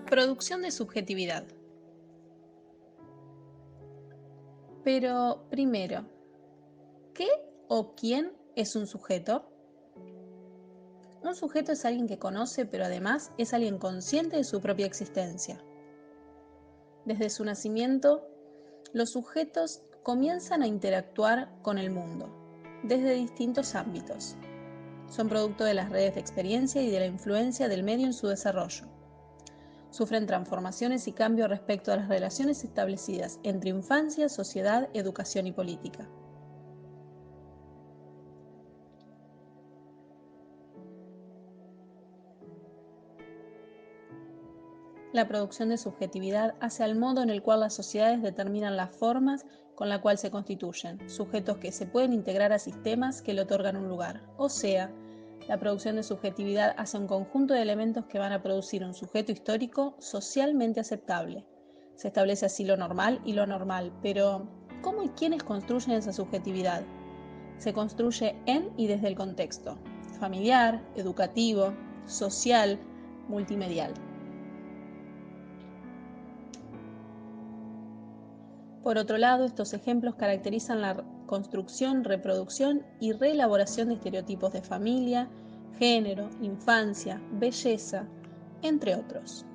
Producción de subjetividad. Pero primero, ¿qué o quién es un sujeto? Un sujeto es alguien que conoce, pero además es alguien consciente de su propia existencia. Desde su nacimiento, los sujetos comienzan a interactuar con el mundo, desde distintos ámbitos. Son producto de las redes de experiencia y de la influencia del medio en su desarrollo. Sufren transformaciones y cambios respecto a las relaciones establecidas entre infancia, sociedad, educación y política. La producción de subjetividad hace al modo en el cual las sociedades determinan las formas con las cuales se constituyen, sujetos que se pueden integrar a sistemas que le otorgan un lugar. O sea, la producción de subjetividad hace un conjunto de elementos que van a producir un sujeto histórico socialmente aceptable. Se establece así lo normal y lo anormal, pero ¿cómo y quiénes construyen esa subjetividad? Se construye en y desde el contexto familiar, educativo, social, multimedial. Por otro lado, estos ejemplos caracterizan la construcción, reproducción y reelaboración de estereotipos de familia, género, infancia, belleza, entre otros.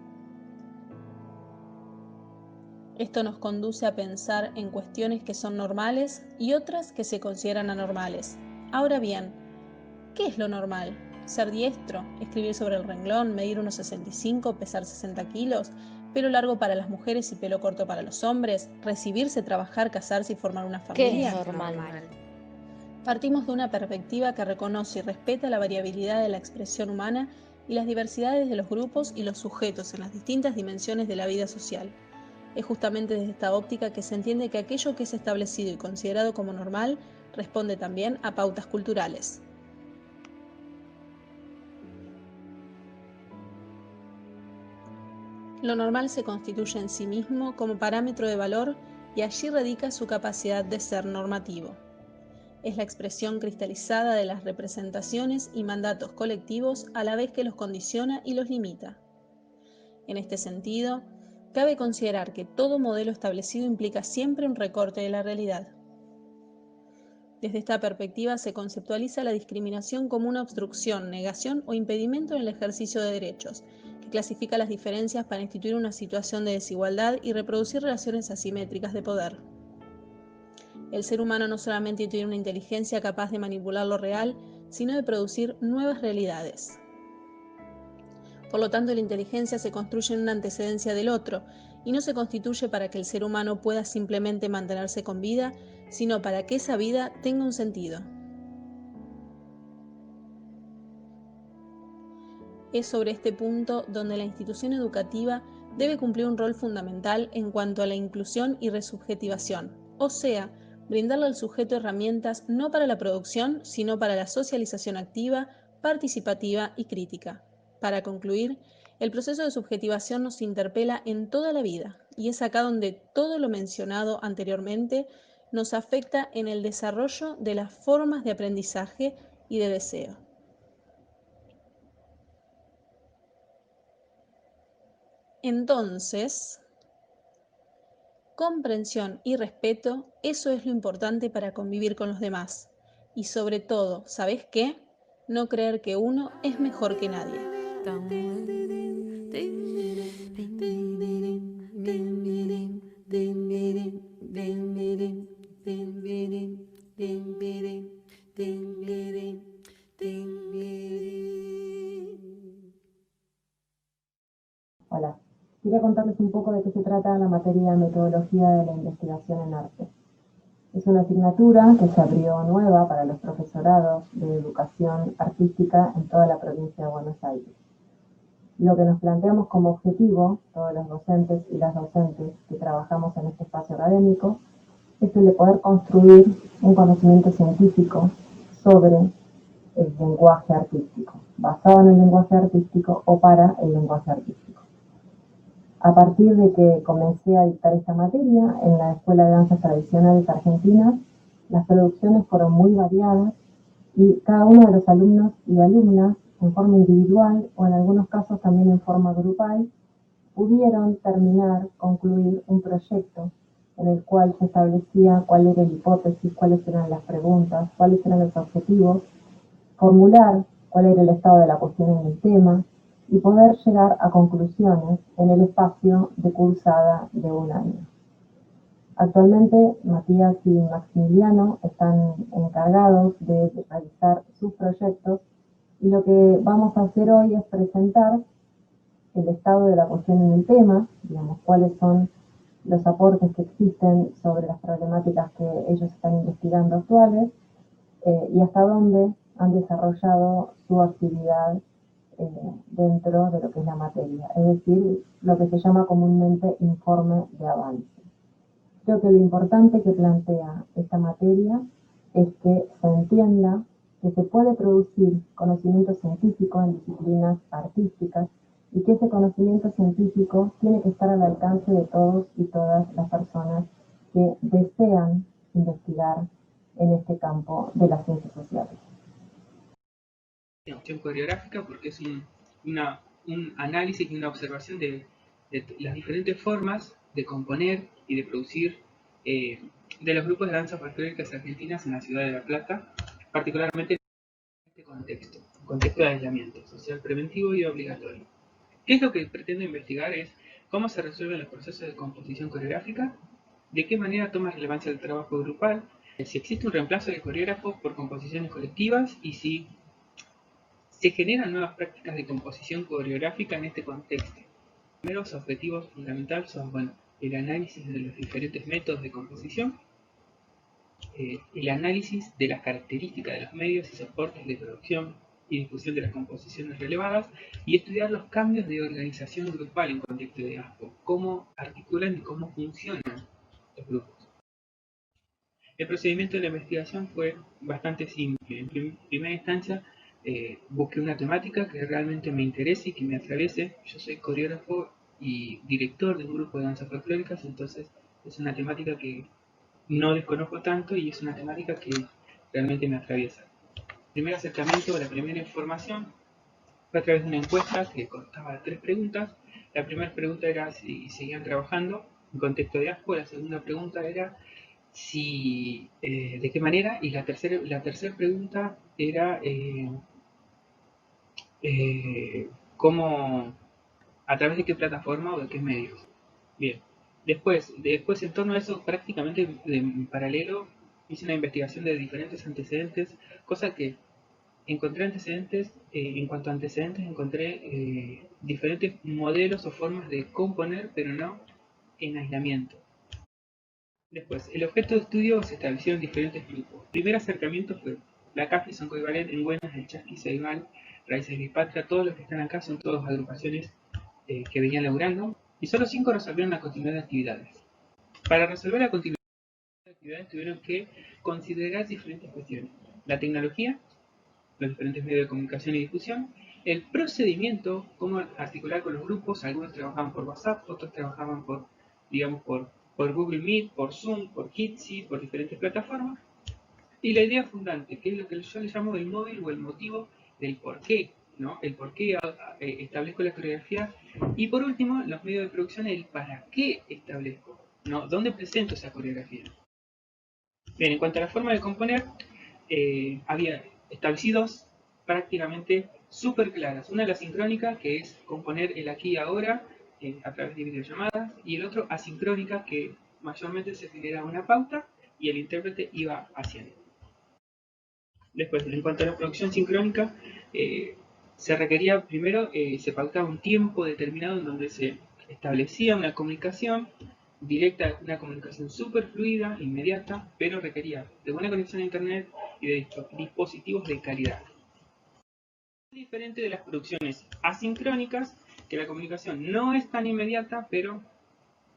Esto nos conduce a pensar en cuestiones que son normales y otras que se consideran anormales. Ahora bien, ¿qué es lo normal? ¿Ser diestro? ¿Escribir sobre el renglón? ¿Medir unos 65? ¿Pesar 60 kilos? ¿Pelo largo para las mujeres y pelo corto para los hombres? ¿Recibirse, trabajar, casarse y formar una familia? ¿Qué es normal? Partimos de una perspectiva que reconoce y respeta la variabilidad de la expresión humana y las diversidades de los grupos y los sujetos en las distintas dimensiones de la vida social. Es justamente desde esta óptica que se entiende que aquello que es establecido y considerado como normal responde también a pautas culturales. Lo normal se constituye en sí mismo como parámetro de valor y allí radica su capacidad de ser normativo. Es la expresión cristalizada de las representaciones y mandatos colectivos a la vez que los condiciona y los limita. En este sentido, cabe considerar que todo modelo establecido implica siempre un recorte de la realidad. Desde esta perspectiva se conceptualiza la discriminación como una obstrucción, negación o impedimento en el ejercicio de derechos, que clasifica las diferencias para instituir una situación de desigualdad y reproducir relaciones asimétricas de poder. El ser humano no solamente tiene una inteligencia capaz de manipular lo real, sino de producir nuevas realidades. Por lo tanto, la inteligencia se construye en una antecedencia del otro, y no se constituye para que el ser humano pueda simplemente mantenerse con vida, sino para que esa vida tenga un sentido. Es sobre este punto donde la institución educativa debe cumplir un rol fundamental en cuanto a la inclusión y resubjetivación, o sea, brindarle al sujeto herramientas no para la producción, sino para la socialización activa, participativa y crítica. Para concluir, el proceso de subjetivación nos interpela en toda la vida, y es acá donde todo lo mencionado anteriormente nos afecta en el desarrollo de las formas de aprendizaje y de deseo. Entonces, comprensión y respeto, eso es lo importante para convivir con los demás. Y sobre todo, ¿sabes qué? No creer que uno es mejor que nadie. Hola, quería contarles un poco de qué se trata la materia de metodología de la investigación en arte. Es una asignatura que se abrió nueva para los profesorados de educación artística en toda la provincia de Buenos Aires. Lo que nos planteamos como objetivo, todos los docentes y las docentes que trabajamos en este espacio académico, es el de poder construir un conocimiento científico sobre el lenguaje artístico, basado en el lenguaje artístico o para el lenguaje artístico. A partir de que comencé a dictar esta materia en la Escuela de Danzas Tradicionales Argentinas, las producciones fueron muy variadas y cada uno de los alumnos y alumnas, en forma individual o en algunos casos también en forma grupal, pudieron concluir un proyecto en el cual se establecía cuál era la hipótesis, cuáles eran las preguntas, cuáles eran los objetivos, formular cuál era el estado de la cuestión en el tema y poder llegar a conclusiones en el espacio de cursada de un año. Actualmente Matías y Maximiliano están encargados de realizar sus proyectos y lo que vamos a hacer hoy es presentar el estado de la cuestión en el tema, digamos, cuáles son los aportes que existen sobre las problemáticas que ellos están investigando actuales y hasta dónde han desarrollado su actividad dentro de lo que es la materia, es decir, lo que se llama comúnmente informe de avance. Creo que lo importante que plantea esta materia es que se entienda que se puede producir conocimiento científico en disciplinas artísticas y que ese conocimiento científico tiene que estar al alcance de todos y todas las personas que desean investigar en este campo de las ciencias sociales. Opción coreográfica porque es un análisis y una observación de las diferentes formas de componer y de producir de los grupos de danzas folclóricas argentinas en la ciudad de La Plata, particularmente en este contexto de aislamiento social preventivo y obligatorio. ¿Qué es lo que pretendo investigar? Es cómo se resuelven los procesos de composición coreográfica, de qué manera toma relevancia el trabajo grupal, si existe un reemplazo del coreógrafo por composiciones colectivas y si se generan nuevas prácticas de composición coreográfica en este contexto. Los primeros objetivos fundamentales son el análisis de los diferentes métodos de composición, el análisis de las características de los medios y soportes de producción y difusión de las composiciones relevadas y estudiar los cambios de organización grupal en contexto de ASPO, cómo articulan y cómo funcionan los grupos. El procedimiento de la investigación fue bastante simple. En primera instancia, busqué una temática que realmente me interese y que me atraviese. Yo soy coreógrafo y director de un grupo de danzas folclóricas, entonces es una temática que no desconozco tanto y es una temática que realmente me atraviesa. El primer acercamiento, la primera información fue a través de una encuesta que constaba de 3 preguntas. La primera pregunta era si seguían trabajando en contexto de ASPO, la segunda pregunta era de qué manera, y la tercera pregunta era cómo, a través de qué plataforma o de qué medios. Bien, después en torno a eso, prácticamente en paralelo, hice una investigación de diferentes antecedentes, cosa que encontré antecedentes, en cuanto a antecedentes encontré diferentes modelos o formas de componer, pero no en aislamiento. Después, el objeto de estudio se estableció en diferentes grupos. El primer acercamiento fue la CAFI, son Coibalet, en Buenas, el Chasqui, Ceibal, Raíces Bipatria, todos los que están acá son todas agrupaciones que venían laburando, y solo 5 resolvieron la continuidad de actividades. Para resolver la continuidad de actividades tuvieron que considerar diferentes cuestiones. La tecnología, los diferentes medios de comunicación y difusión, el procedimiento, cómo articular con los grupos, algunos trabajaban por WhatsApp, otros trabajaban por Google Meet, por Zoom, por Jitsi, por diferentes plataformas, y la idea fundante, que es lo que yo le llamo el móvil o el motivo del por qué, ¿no? El por qué establezco la coreografía, y por último, los medios de producción, el para qué establezco, ¿no? ¿Dónde presento esa coreografía? Bien, en cuanto a la forma de componer, había establecidos prácticamente súper claras. Una la sincrónica, que es componer el aquí y ahora a través de videollamadas, y el otro asincrónica, que mayormente se genera una pauta y el intérprete iba haciendo. Después, en cuanto a la producción sincrónica, se requería primero, se pautaba un tiempo determinado en donde se establecía una comunicación directa, una comunicación súper fluida, inmediata, pero requería de buena conexión a internet y de dispositivos de calidad. Es diferente de las producciones asincrónicas, que la comunicación no es tan inmediata, pero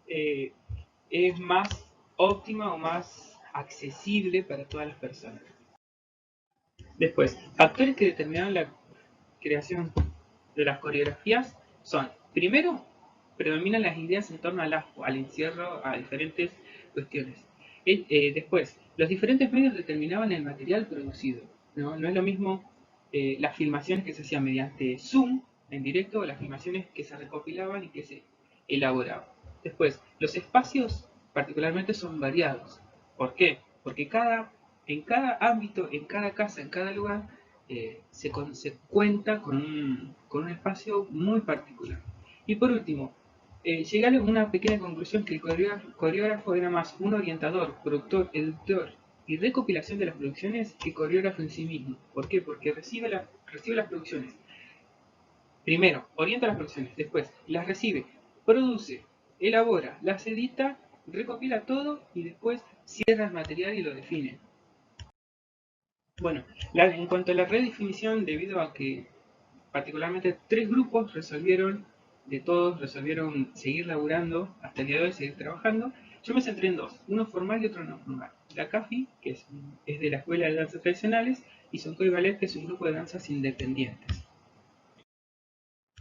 es más óptima o más accesible para todas las personas. Después, factores que determinaron la creación de las coreografías son, primero, predominan las ideas en torno al aspo, al encierro, a diferentes cuestiones. Después, los diferentes medios determinaban el material producido. No es lo mismo las filmaciones que se hacían mediante Zoom en directo o las filmaciones que se recopilaban y que se elaboraban. Después, los espacios particularmente son variados. ¿Por qué? Porque en cada ámbito, en cada casa, en cada lugar, se cuenta con un espacio muy particular. Y por último, llegar a una pequeña conclusión que el coreógrafo era más un orientador, productor, editor y recopilación de las producciones que coreógrafo en sí mismo. ¿Por qué? Porque recibe las producciones. Primero, orienta las producciones, después las recibe, produce, elabora, las edita, recopila todo y después cierra el material y lo define. Bueno, en cuanto a la redefinición, debido a que particularmente 3 grupos resolvieron seguir laburando hasta el día de hoy, seguir trabajando. Yo me centré en 2, uno formal y otro no formal. La CAFI, que es de la Escuela de Danzas Tradicionales, y Soncoy Ballet, que es un grupo de danzas independientes.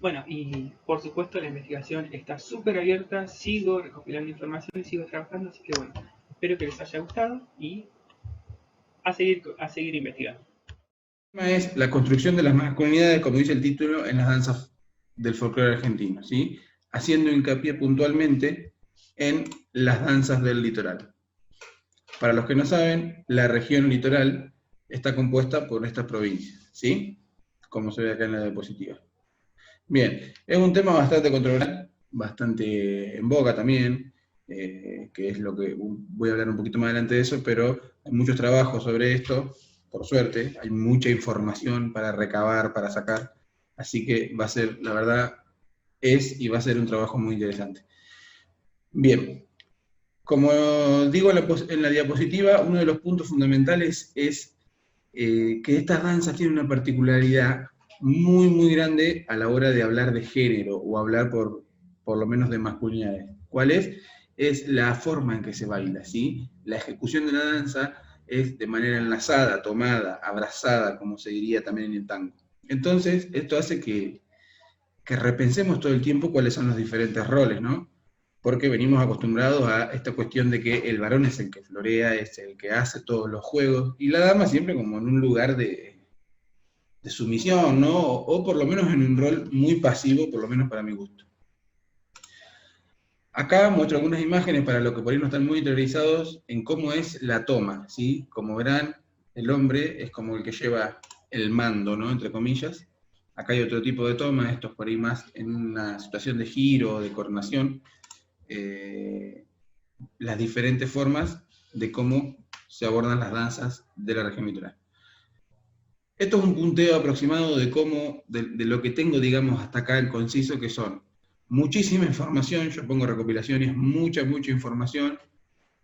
Bueno, y por supuesto la investigación está súper abierta, sigo recopilando información y sigo trabajando, así que bueno, espero que les haya gustado y a seguir investigando. El tema es la construcción de las masculinidades, como dice el título, en las danzas del folclore argentino, ¿sí? Haciendo hincapié puntualmente en las danzas del litoral. Para los que no saben, la región litoral está compuesta por estas provincias, ¿sí? Como se ve acá en la diapositiva. Bien, es un tema bastante controversial, bastante en boga también, que es lo que voy a hablar un poquito más adelante de eso, pero hay muchos trabajos sobre esto, por suerte, hay mucha información para recabar, para sacar, así que va a ser, la verdad, y va a ser un trabajo muy interesante. Bien, como digo en la diapositiva, uno de los puntos fundamentales es que estas danzas tienen una particularidad muy, muy grande a la hora de hablar de género, o hablar por lo menos de masculinidades. ¿Cuál es? Es la forma en que se baila, ¿sí? La ejecución de la danza es de manera enlazada, tomada, abrazada, como se diría también en el tango. Entonces, esto hace que repensemos todo el tiempo cuáles son los diferentes roles, ¿no? Porque venimos acostumbrados a esta cuestión de que el varón es el que florea, es el que hace todos los juegos, y la dama siempre como en un lugar de sumisión, ¿no? O por lo menos en un rol muy pasivo, por lo menos para mi gusto. Acá muestro algunas imágenes para los que por ahí no están muy interiorizados en cómo es la toma, ¿sí? Como verán, el hombre es como el que lleva el mando, ¿no? Entre comillas. Acá hay otro tipo de toma, estos por ahí más en una situación de giro o de coordinación. Las diferentes formas de cómo se abordan las danzas de la región litoral. Esto es un punteo aproximado de lo que tengo, digamos, hasta acá en conciso, que son muchísima información, yo pongo recopilaciones, mucha información,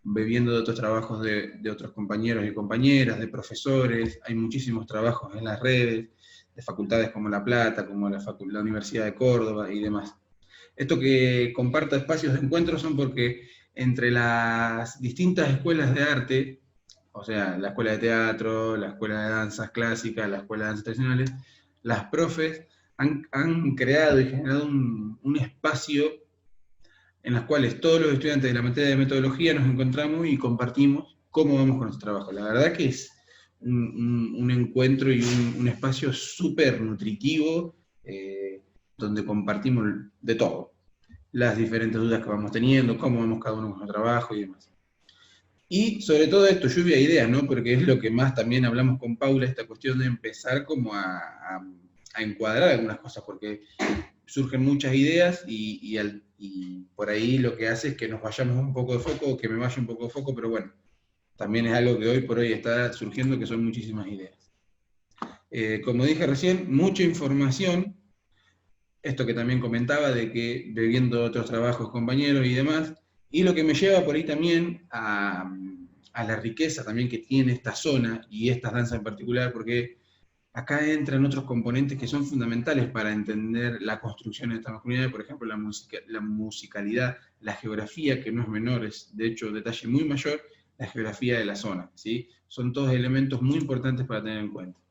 bebiendo de otros trabajos de otros compañeros y compañeras, de profesores, hay muchísimos trabajos en las redes, de facultades como La Plata, como la Universidad de Córdoba y demás. Esto que comparta espacios de encuentro son porque entre las distintas escuelas de arte, o sea, la escuela de teatro, la escuela de danzas clásicas, la escuela de danzas tradicionales, las profes han creado y generado un espacio en los cuales todos los estudiantes de la materia de metodología nos encontramos y compartimos cómo vamos con nuestro trabajo. La verdad que es un encuentro y un espacio súper nutritivo, donde compartimos de todo. Las diferentes dudas que vamos teniendo, cómo vamos cada uno con nuestro trabajo y demás. Y sobre todo esto, lluvia de ideas, ¿no? Porque es lo que más también hablamos con Paula, esta cuestión de empezar como a encuadrar algunas cosas, porque surgen muchas ideas y por ahí lo que hace es que nos vayamos un poco de foco, o que me vaya un poco de foco, pero bueno, también es algo que hoy por hoy está surgiendo, que son muchísimas ideas. Como dije recién, mucha información, esto que también comentaba, de que bebiendo otros trabajos compañeros y demás, y lo que me lleva por ahí también a la riqueza también que tiene esta zona, y estas danzas en particular, porque acá entran otros componentes que son fundamentales para entender la construcción de esta masculinidad, por ejemplo, la musicalidad, la geografía, que no es menor, es de hecho un detalle muy mayor, la geografía de la zona, ¿sí? Son todos elementos muy importantes para tener en cuenta.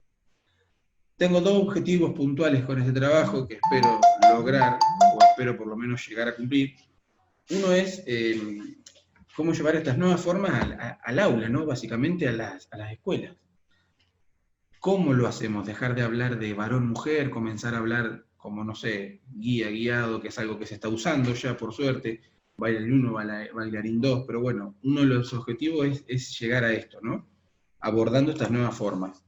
Tengo dos objetivos puntuales con este trabajo que espero lograr, o espero por lo menos llegar a cumplir. Uno es cómo llevar estas nuevas formas al aula, ¿no? Básicamente a las escuelas. ¿Cómo lo hacemos? Dejar de hablar de varón-mujer, comenzar a hablar como, no sé, guía, guiado, que es algo que se está usando ya, por suerte, bailarín 1, bailarín 2, pero bueno, uno de los objetivos es llegar a esto, ¿no? Abordando estas nuevas formas.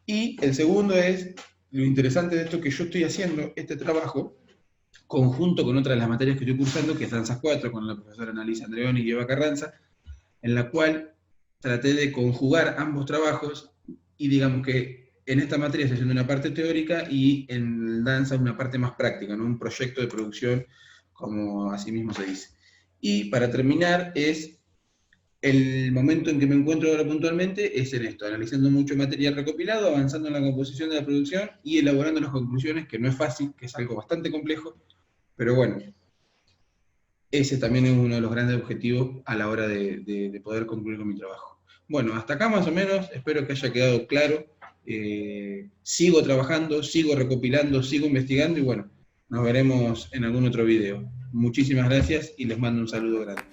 Y el segundo es, lo interesante de esto que yo estoy haciendo, este trabajo, conjunto con otra de las materias que estoy cursando, que es Danzas 4, con la profesora Annalisa Andreoni y Eva Carranza, en la cual traté de conjugar ambos trabajos y digamos que en esta materia estoy haciendo una parte teórica y en danza una parte más práctica, ¿no? Un proyecto de producción, como así mismo se dice. Y para terminar es el momento en que me encuentro ahora puntualmente es en esto, analizando mucho material recopilado, avanzando en la composición de la producción y elaborando las conclusiones, que no es fácil, que es algo bastante complejo, pero bueno, ese también es uno de los grandes objetivos a la hora de poder concluir con mi trabajo. Bueno, hasta acá más o menos, espero que haya quedado claro. Sigo trabajando, sigo recopilando, sigo investigando y bueno, nos veremos en algún otro video. Muchísimas gracias y les mando un saludo grande.